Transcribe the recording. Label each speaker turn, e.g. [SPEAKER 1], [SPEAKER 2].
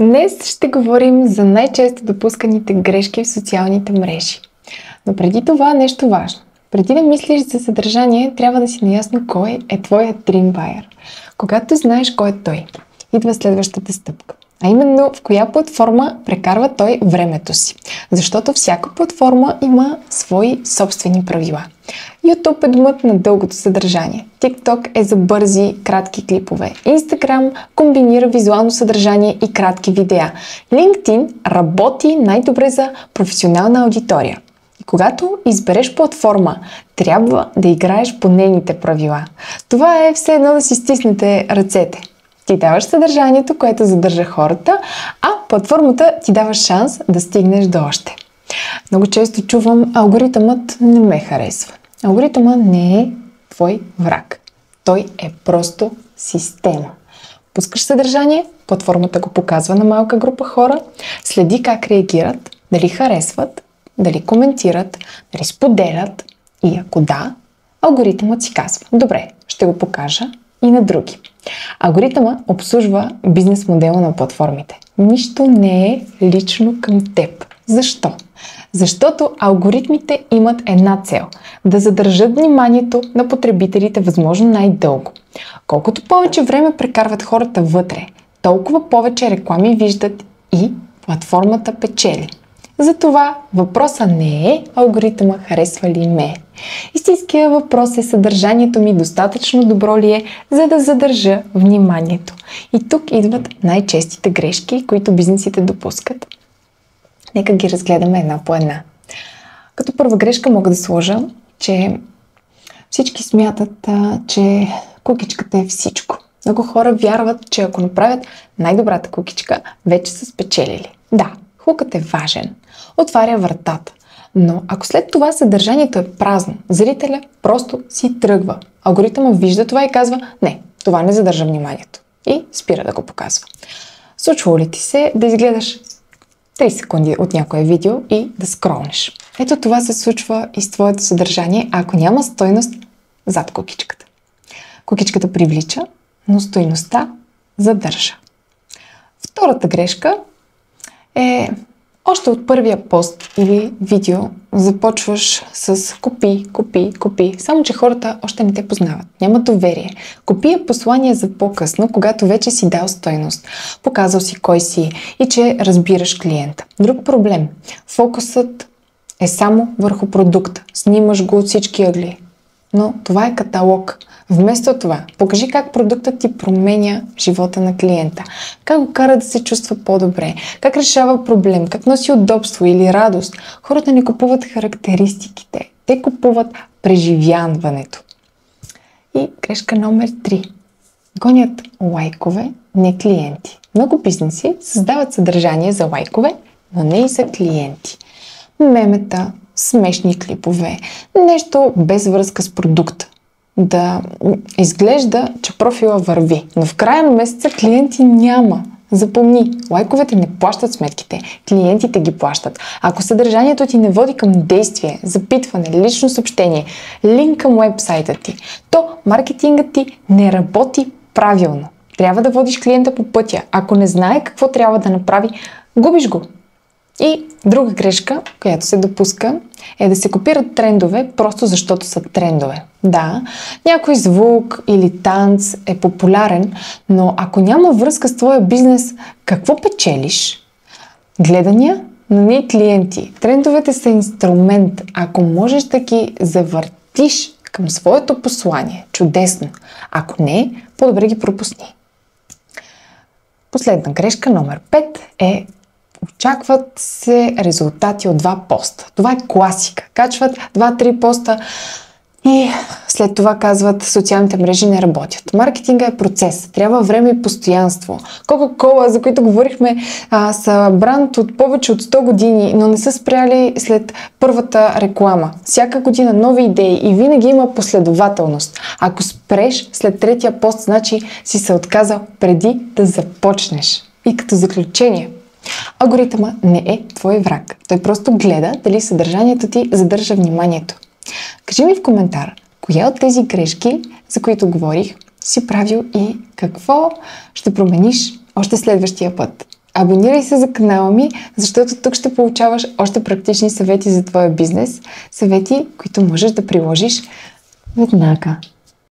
[SPEAKER 1] Днес ще говорим за най-често допусканите грешки в социалните мрежи. Но преди това нещо важно. Преди да мислиш за съдържание, трябва да си наясно кой е твоят dream buyer. Когато знаеш кой е той, идва следващата стъпка. А именно в коя платформа прекарва той времето си. Защото всяка платформа има свои собствени правила. YouTube е домът на дългото съдържание. TikTok е за бързи, кратки клипове. Instagram комбинира визуално съдържание и кратки видеа. LinkedIn работи най-добре за професионална аудитория. И когато избереш платформа, трябва да играеш по нейните правила. Това е все едно да си стиснете ръцете. Ти даваш съдържанието, което задържа хората, а платформата ти дава шанс да стигнеш до още. Много често чувам: алгоритъмът не ме харесва. Алгоритъмът не е твой враг. Той е просто система. Пускаш съдържание, платформата го показва на малка група хора, следи как реагират, дали харесват, дали коментират, дали споделят и ако да, алгоритъмът си казва: добре, ще го покажа и на други. Алгоритъмът обслужва бизнес модела на платформите. Нищо не е лично към теб. Защо? Защото алгоритмите имат една цел – да задържат вниманието на потребителите възможно най-дълго. Колкото повече време прекарват хората вътре, толкова повече реклами виждат и платформата печели. Затова въпросът не е алгоритъма харесва ли ме. Истинският въпрос е съдържанието ми достатъчно добро ли е, за да задържа вниманието. И тук идват най-честите грешки, които бизнесите допускат. Нека ги разгледаме една по една. Като първа грешка мога да сложа, че всички смятат, че кукичката е всичко. Много хора вярват, че ако направят най-добрата кукичка, вече са спечелили. Да, хукът е важен, отваря вратата, но ако след това съдържанието е празно, зрителя просто си тръгва. Алгоритъмът вижда това и казва: не, това не задържа вниманието. И спира да го показва. Случвало ли ти се да изгледаш 3 секунди от някое видео и да скролнеш? Ето това се случва и с твоето съдържание, ако няма стойност зад кукичката. Кукичката привлича, но стойността задържа. Втората грешка е още от първия пост или видео започваш с купи. Само че хората още не те познават. Няма доверие. Купи е послание за по-късно, когато вече си дал стойност. Показал си кой си и че разбираш клиента. Друг проблем. Фокусът е само върху продукта. Снимаш го от всички ъгли. Но това е каталог. Вместо това, покажи как продуктът ти променя живота на клиента, как го кара да се чувства по-добре, как решава проблем, как носи удобство или радост. Хората не купуват характеристиките, те купуват преживяването. И грешка номер 3. Гонят лайкове, не клиенти. Много бизнеси създават съдържание за лайкове, но не и за клиенти. Мемета, смешни клипове, нещо без връзка с продукта. Да изглежда, че профила върви, но в края на месеца клиенти няма. Запомни, лайковете не плащат сметките, клиентите ги плащат. Ако съдържанието ти не води към действие, запитване, лично съобщение, линк към уебсайта ти, то маркетингът ти не работи правилно. Трябва да водиш клиента по пътя. Ако не знае какво трябва да направи, губиш го. И друга грешка, която се допуска, е да се копират трендове, просто защото са трендове. Да, някой звук или танц е популярен, но ако няма връзка с твоя бизнес, какво печелиш? Гледания, но не и клиенти. Трендовете са инструмент. Ако можеш да ги завъртиш към своето послание, чудесно. Ако не, по-добре ги пропусни. Последна грешка, номер 5 е: очакват се резултати от 2 поста. Това е класика. Качват 2-3 поста и след това казват: социалните мрежи не работят. Маркетинга е процес. Трябва време и постоянство. Кока-кола, за които говорихме, са бранд от повече от 100 години, но не са спряли след първата реклама. Всяка година нови идеи и винаги има последователност. Ако спреш след 3-я пост, значи си се отказал преди да започнеш. И като заключение, алгоритъма не е твой враг. Той просто гледа дали съдържанието ти задържа вниманието. Кажи ми в коментар, коя от тези грешки, за които говорих, си правил и какво ще промениш още следващия път. Абонирай се за канала ми, защото тук ще получаваш още практични съвети за твоя бизнес. Съвети, които можеш да приложиш веднага.